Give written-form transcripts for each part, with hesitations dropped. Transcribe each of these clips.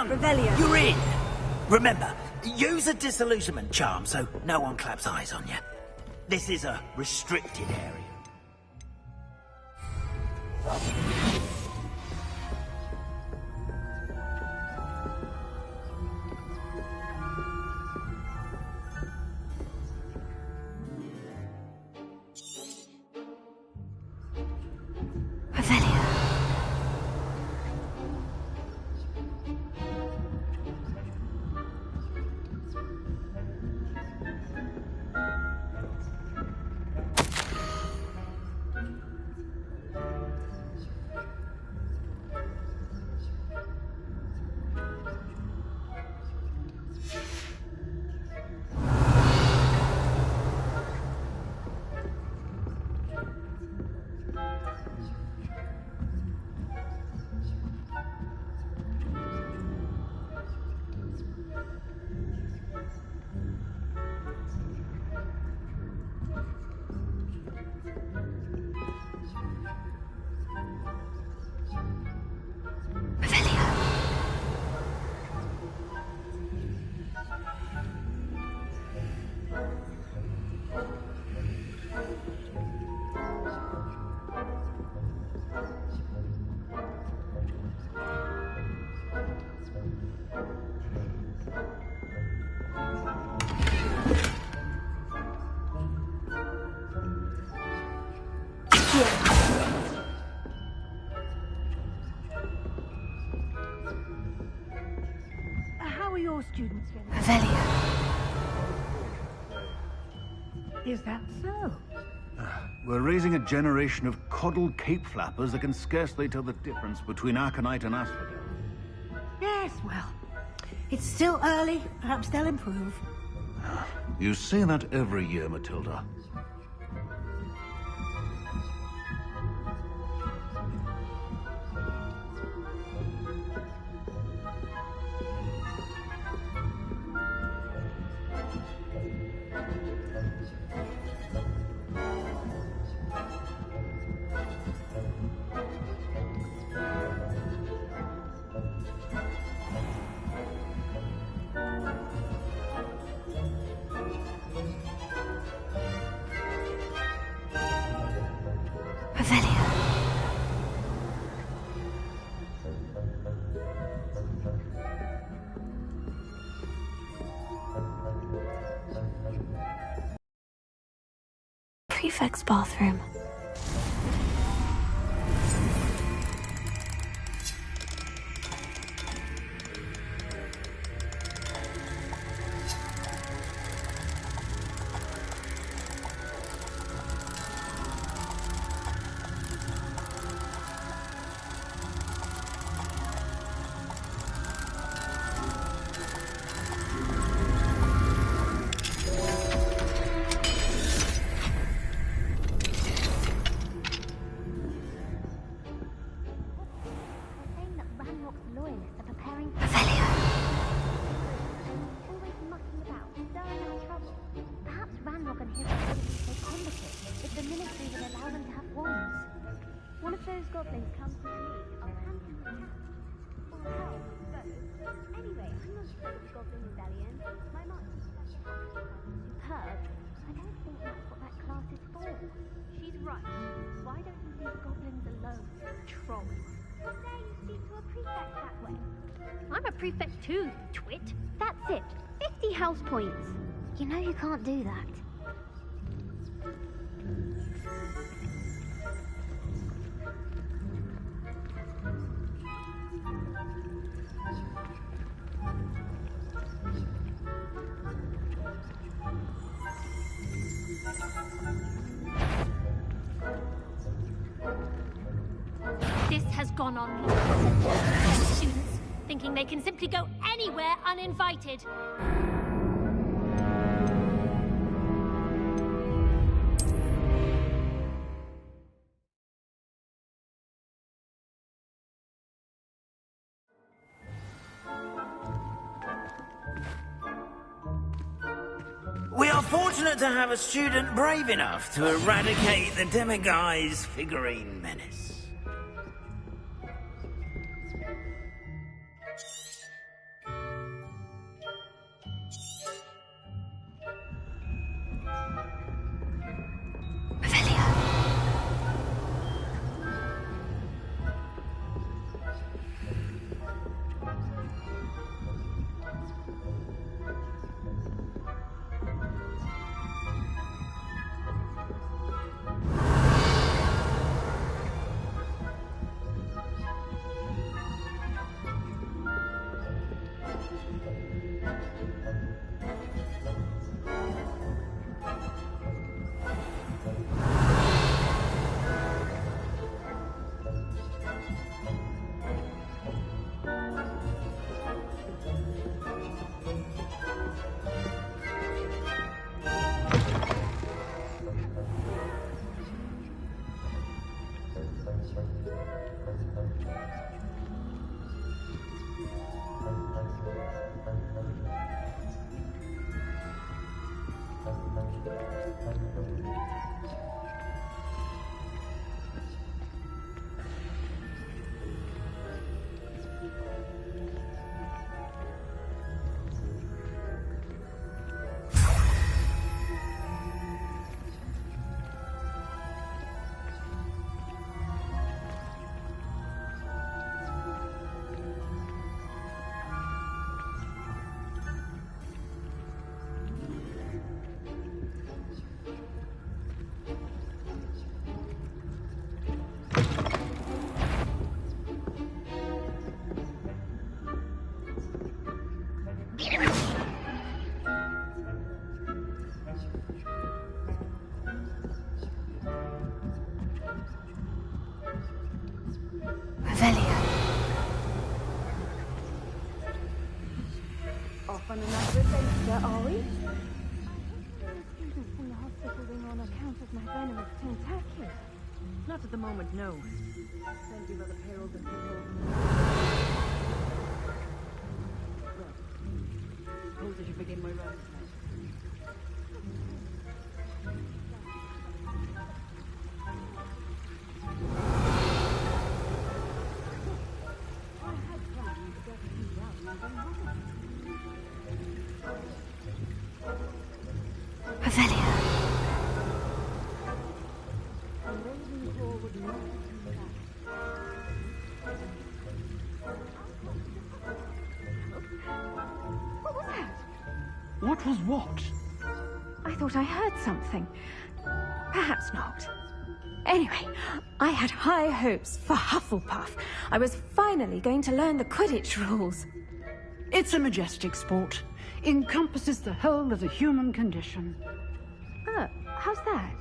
done! Revelio. You're in! Remember, use a disillusionment charm so no one claps eyes on you. This is a restricted area. How are your students feeling? Revelio. Is that so? We're raising a generation of coddled cape flappers that can scarcely tell the difference between Arcanite and Asphodel. Yes, well, it's still early. Perhaps they'll improve. You say that every year, Matilda. Prefect's bathroom. I'm a prefect too, you twit. That's it. 50 house points. You know you can't do that. This has gone on long. Students thinking they can simply go anywhere uninvited. We are fortunate to have a student brave enough to eradicate the Demiguise figurine menace. Off on another adventure, are we? Students from the hospital wing on account of my venomous tentacle. Not at the moment, no. Plenty of other perils and pitfalls. Well, suppose I should begin my rounds now. What was what? I thought I heard something. Perhaps not. Anyway, I had high hopes for Hufflepuff. I was finally going to learn the Quidditch rules. It's a majestic sport. Encompasses the whole of the human condition. Oh, how's that?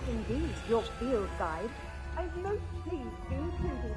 Indeed, your field guide. I'm most pleased to be included.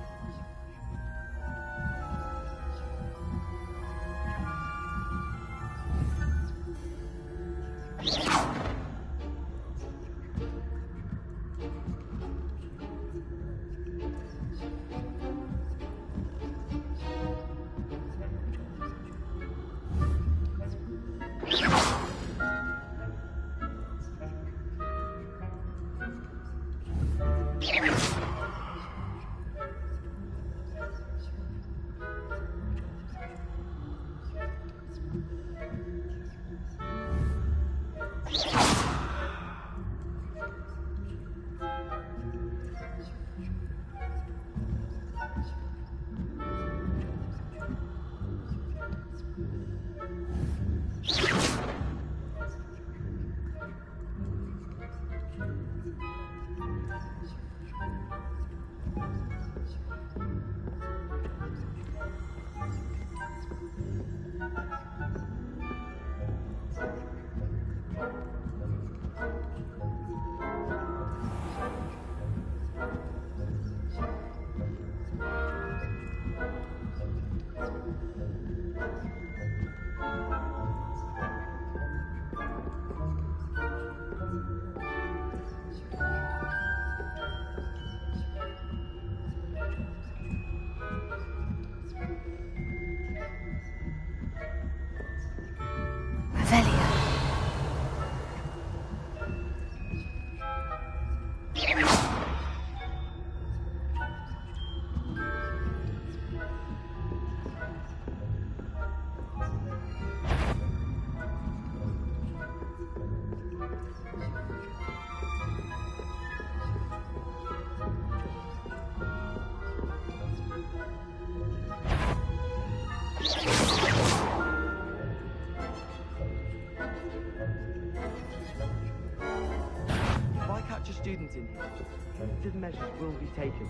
Students in here. Preventative measures will be taken.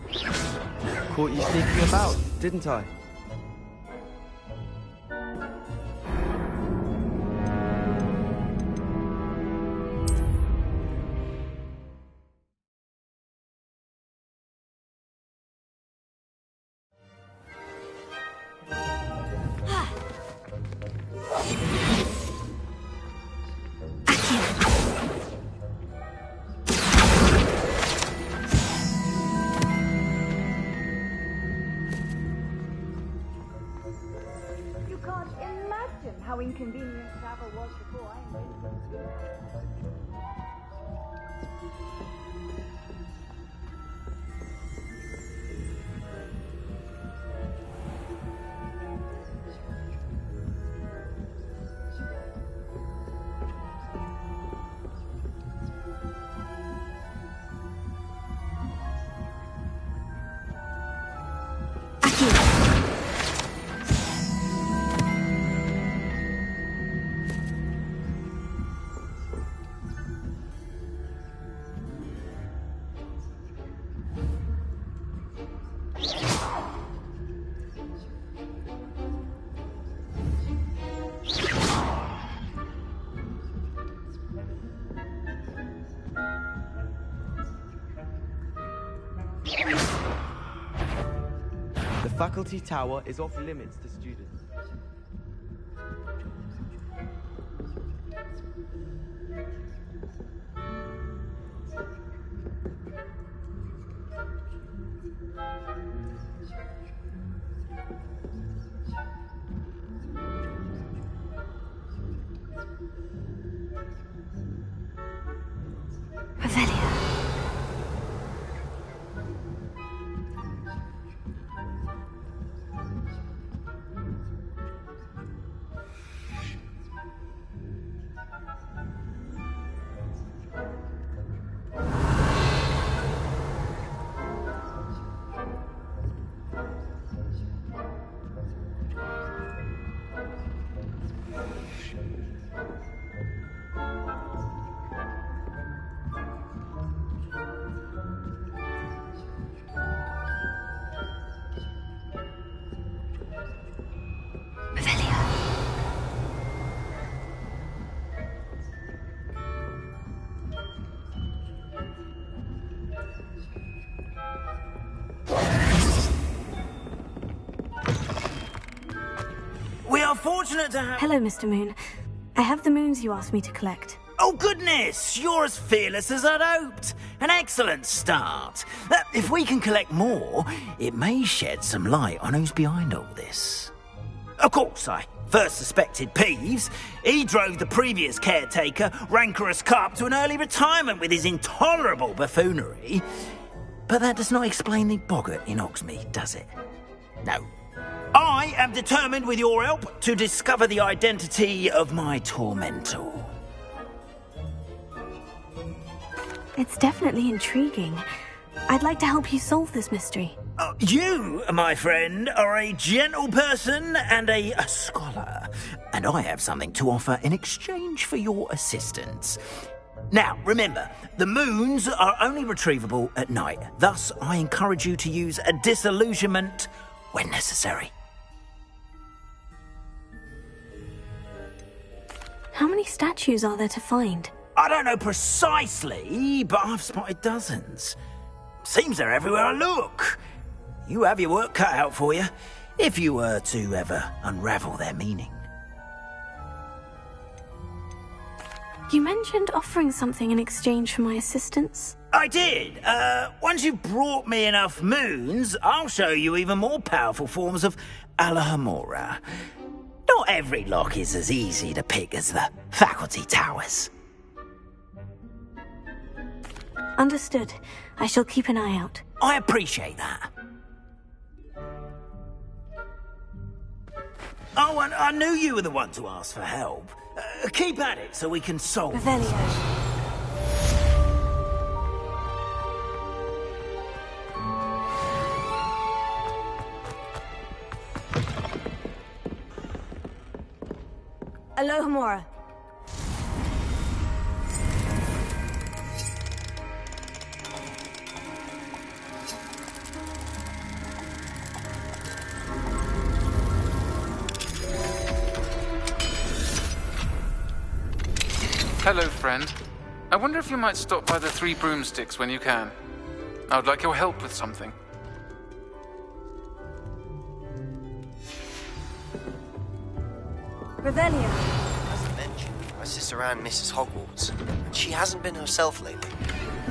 Caught you sneaking about, didn't I? how inconvenient travel was before I moved. The faculty tower is off limits to students. Fortunate to have... Hello, Mr. Moon. I have the moons you asked me to collect. Oh, goodness! You're as fearless as I'd hoped. An excellent start. If we can collect more, it may shed some light on who's behind all this. Of course, I first suspected Peeves. He drove the previous caretaker, Rancorous Carp, to an early retirement with his intolerable buffoonery. But that does not explain the boggart in Hogsmeade, does it? No. I am determined, with your help, to discover the identity of my tormentor. It's definitely intriguing. I'd like to help you solve this mystery. You, my friend, are a gentle person and a scholar, and I have something to offer in exchange for your assistance. Now, remember, the moons are only retrievable at night. Thus, I encourage you to use a disillusionment when necessary. How many statues are there to find? I don't know precisely, but I've spotted dozens. Seems they're everywhere I look. You have your work cut out for you, if you were to ever unravel their meaning. You mentioned offering something in exchange for my assistance. I did. Once you've brought me enough moons, I'll show you even more powerful forms of Alahamora. Not every lock is as easy to pick as the faculty towers. Understood. I shall keep an eye out. I appreciate that. Oh, and I knew you were the one to ask for help. Keep at it so we can solve Revelio. Alohomora. Hello, friend. I wonder if you might stop by the Three Broomsticks when you can. I would like your help with something. Revelio. As I mentioned, my sister Anne misses Hogwarts, and she hasn't been herself lately.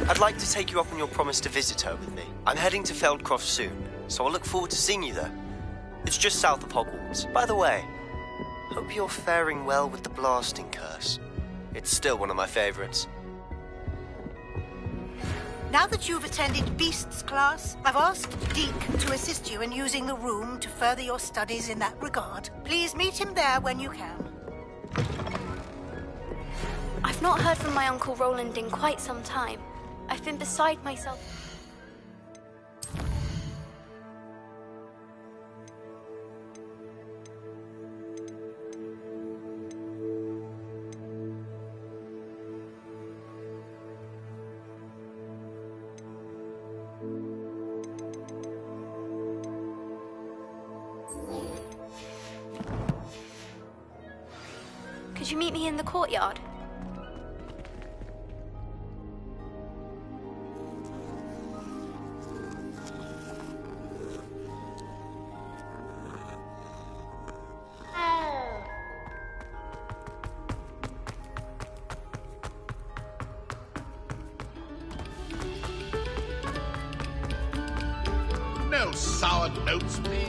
I'd like to take you up on your promise to visit her with me. I'm heading to Feldcroft soon, so I'll look forward to seeing you there. It's just south of Hogwarts. By the way, Hope you're faring well with the blasting curse. It's still one of my favorites. Now that you've attended Beasts class, I've asked Deke to assist you in using the room to further your studies in that regard. Please meet him there when you can. I've not heard from my Uncle Roland in quite some time. I've been beside myself. Could you meet me in the courtyard? No sour notes, please.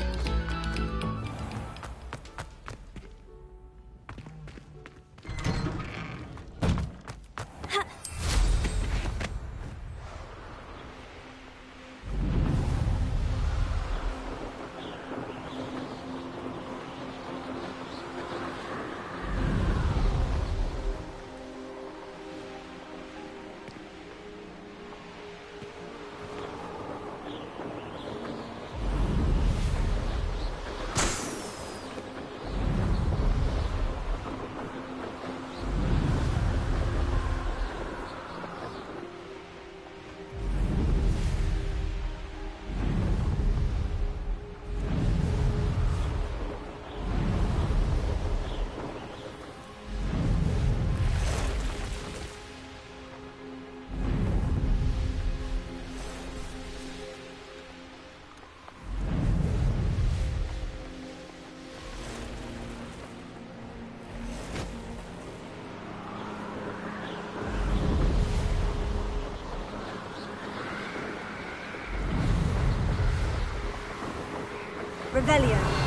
Revelio.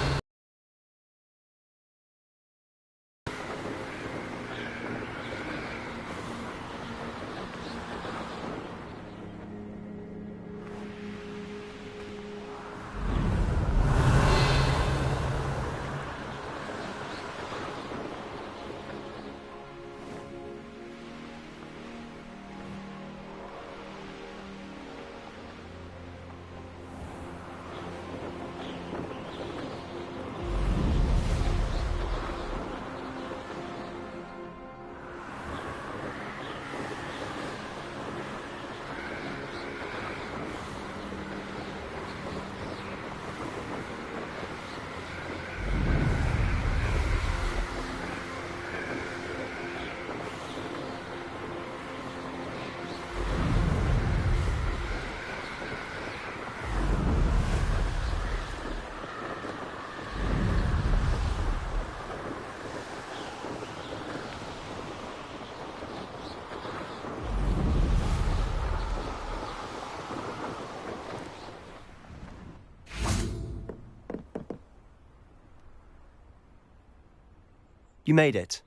You made it.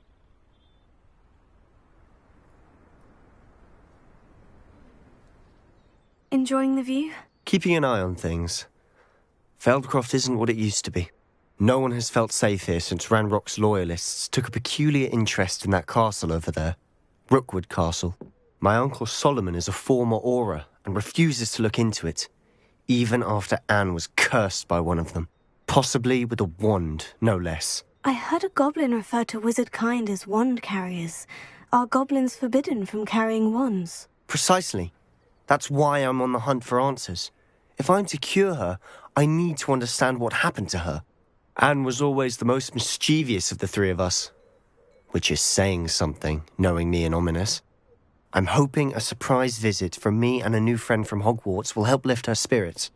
Enjoying the view? Keeping an eye on things. Feldcroft isn't what it used to be. No one has felt safe here since Ranrock's loyalists took a peculiar interest in that castle over there. Rookwood Castle. My uncle Solomon is a former Auror and refuses to look into it, even after Anne was cursed by one of them. Possibly with a wand, no less. I heard a goblin refer to wizard kind as wand carriers. Are goblins forbidden from carrying wands? Precisely. That's why I'm on the hunt for answers. If I'm to cure her, I need to understand what happened to her. Anne was always the most mischievous of the three of us. Which is saying something, knowing me and Ominous. I'm hoping a surprise visit from me and a new friend from Hogwarts will help lift her spirits.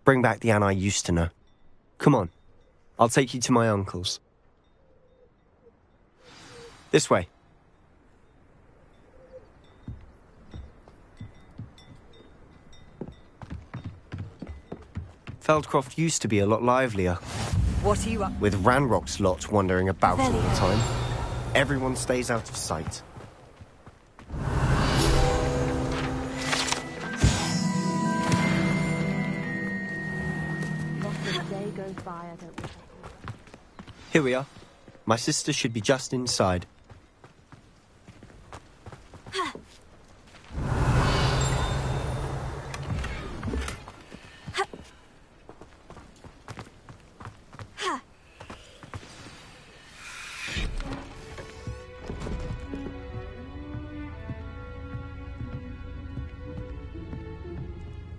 Bring back the Anne I used to know. Come on. I'll take you to my uncle's. This way. Feldcroft used to be a lot livelier. What are you up? With Ranrock's lot wandering about all the time, everyone stays out of sight. Here we are. My sister should be just inside.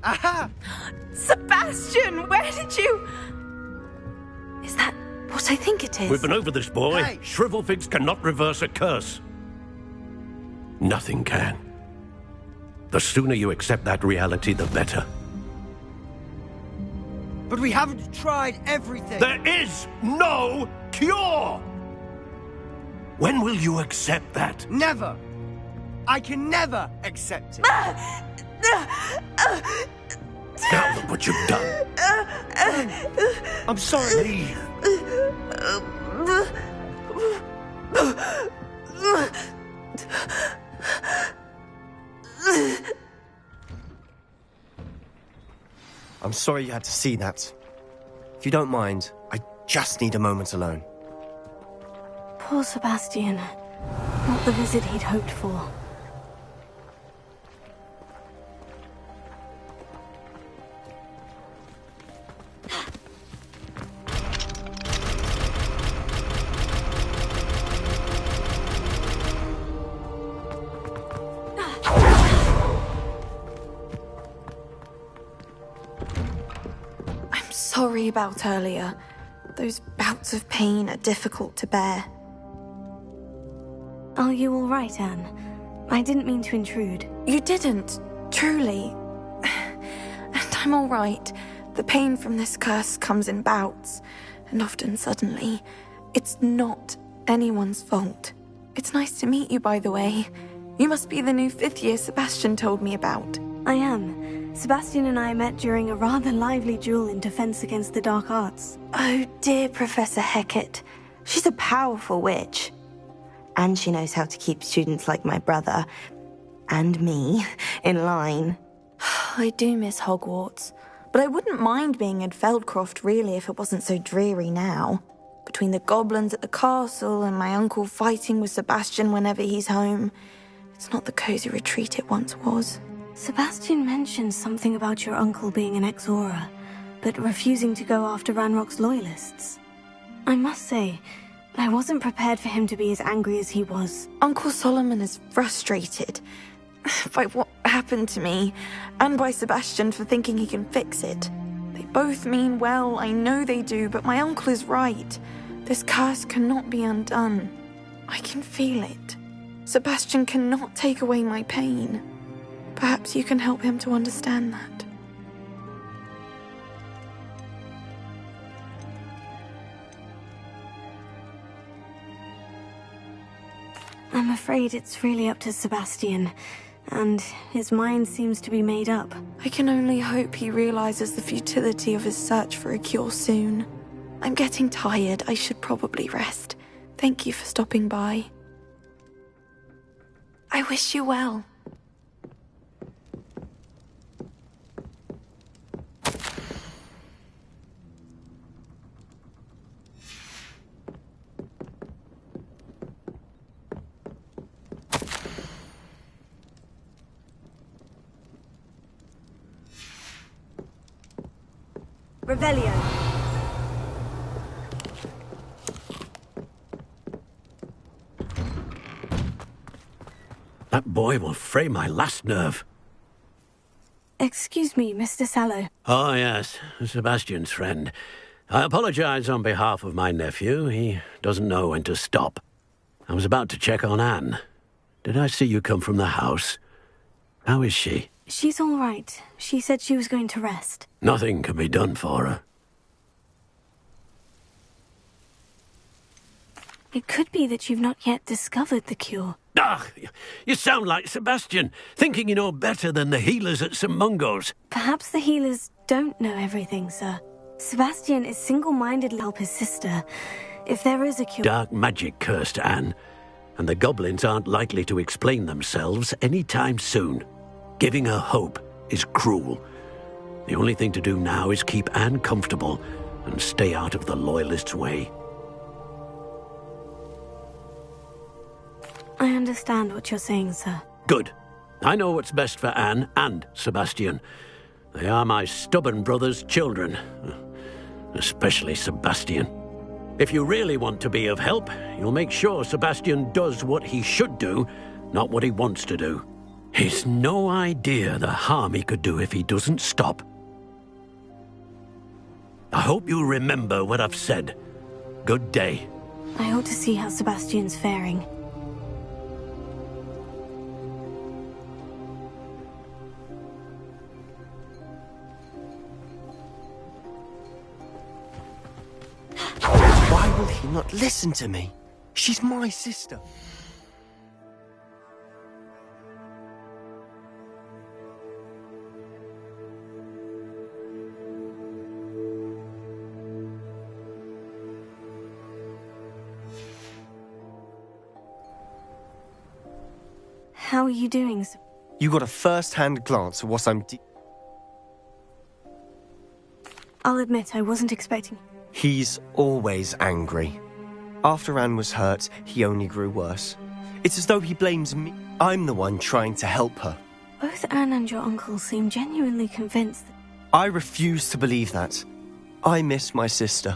Aha! Sebastian, where did you... Is that what I think it is? We've been over this, boy. Hey. Shrivelfigs cannot reverse a curse. Nothing can. The sooner you accept that reality, the better. But we haven't tried everything. There is no cure! When will you accept that? Never. I can never accept it. Now look what you've done. I'm sorry. Leave. I'm sorry you had to see that. If you don't mind, I just need a moment alone. Poor Sebastian. Not the visit he'd hoped for. Sorry about earlier. Those bouts of pain are difficult to bear. Are you all right, Anne? I didn't mean to intrude. You didn't, truly. And I'm all right. The pain from this curse comes in bouts, and often suddenly. It's not anyone's fault. It's nice to meet you, by the way. You must be the new 5th year Sebastian told me about. I am. Sebastian and I met during a rather lively duel in defense against the dark arts. Oh, dear Professor Hecat. She's a powerful witch. And she knows how to keep students like my brother, and me, in line. I do miss Hogwarts, but I wouldn't mind being in Feldcroft, really, if it wasn't so dreary now. Between the goblins at the castle and my uncle fighting with Sebastian whenever he's home, it's not the cozy retreat it once was. Sebastian mentioned something about your uncle being an ex-Auror, but refusing to go after Ranrock's loyalists. I must say, I wasn't prepared for him to be as angry as he was. Uncle Solomon is frustrated by what happened to me, and by Sebastian for thinking he can fix it. They both mean well, I know they do, but my uncle is right. This curse cannot be undone. I can feel it. Sebastian cannot take away my pain. Perhaps you can help him to understand that. I'm afraid it's really up to Sebastian, and his mind seems to be made up. I can only hope he realizes the futility of his search for a cure soon. I'm getting tired. I should probably rest. Thank you for stopping by. I wish you well. Revelio. That boy will fray my last nerve. Excuse me, Mr. Sallow. Oh, yes, Sebastian's friend. I apologize on behalf of my nephew. He doesn't know when to stop. I was about to check on Anne. Did I see you come from the house? How is she? She's all right. She said she was going to rest. Nothing can be done for her. It could be that you've not yet discovered the cure. Ah, you sound like Sebastian, thinking you know better than the healers at St. Mungo's. Perhaps the healers don't know everything, sir. Sebastian is single-mindedly help his sister. If there is a cure... Dark magic cursed Anne, and the goblins aren't likely to explain themselves anytime soon. Giving her hope is cruel. The only thing to do now is keep Anne comfortable and stay out of the Loyalists' way. I understand what you're saying, sir. Good. I know what's best for Anne and Sebastian. They are my stubborn brother's children. Especially Sebastian. If you really want to be of help, you'll make sure Sebastian does what he should do, not what he wants to do. He's no idea the harm he could do if he doesn't stop. I hope you remember what I've said. Good day. I ought to see how Sebastian's faring. Why will he not listen to me? She's my sister. How are you doing? You got a first-hand glance at what I'm I'll admit I wasn't expecting... He's always angry. After Anne was hurt, he only grew worse. It's as though he blames me. I'm the one trying to help her. Both Anne and your uncle seem genuinely convinced that... I refuse to believe that. I miss my sister.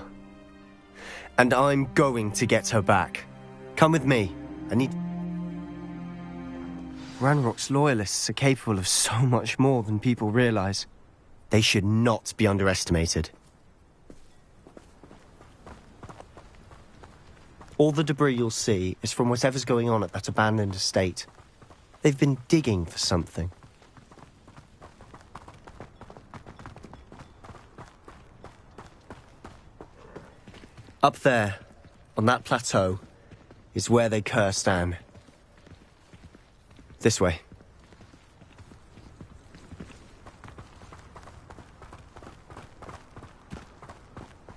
And I'm going to get her back. Come with me. I need... Ranrock's Loyalists are capable of so much more than people realize. They should not be underestimated. All the debris you'll see is from whatever's going on at that abandoned estate. They've been digging for something. Up there, on that plateau, is where they cursed Anne. This way.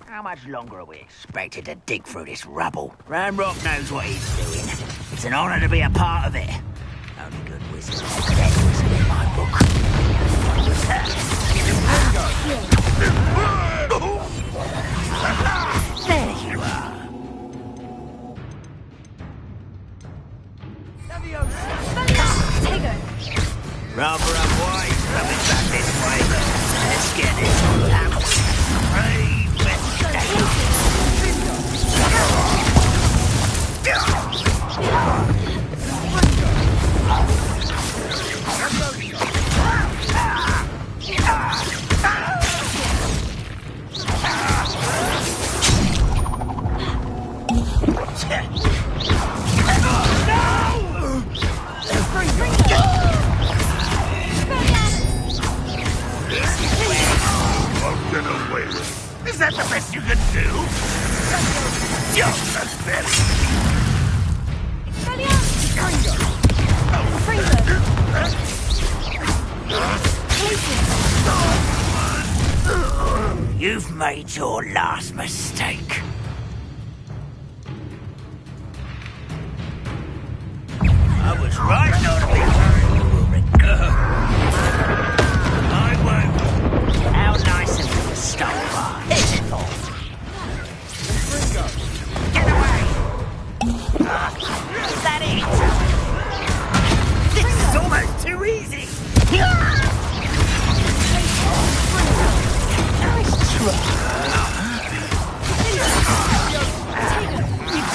How much longer are we expected to dig through this rubble? Ranrock knows what he's doing. It's an honor to be a part of it. Only good wizards could ever wizard in my book. There you are. Rather unwise coming back this way. Let's get this all out. Brave mistake. Get away with it. Is that the best you can do? Just pathetic. You've made your last mistake. I was right not to be worried. I won't. How nice of you to stop by. Is it all? Get away! Is that it? This is almost too easy. You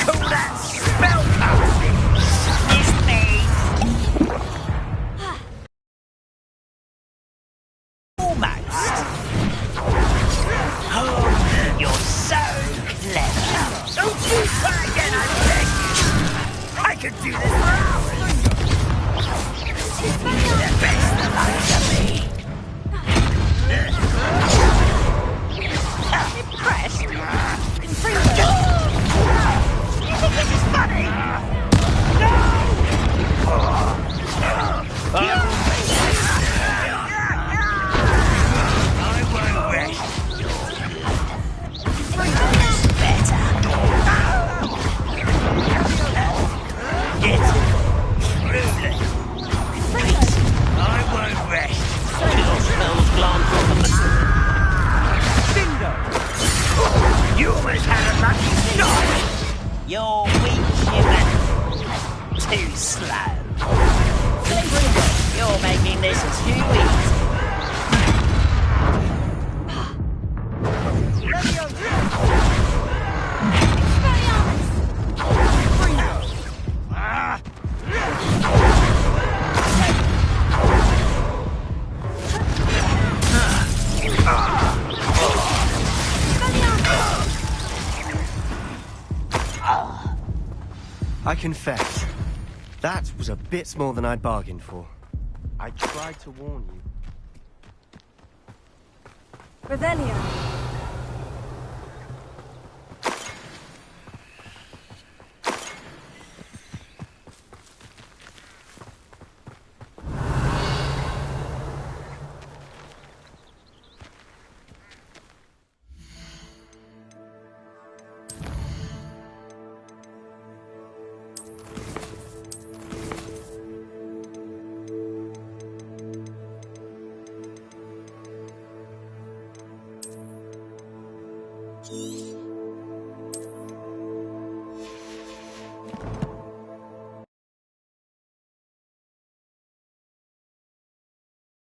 call that spellcasting? It's me. Almost. Oh, you're so clever. Don't you try again, I beg you. I could do this for hours. The best the likes of me. Impressed? You think this is funny? No! I won't rest. I confess, that was a bit more than I'd bargained for. I tried to warn you. Revelio.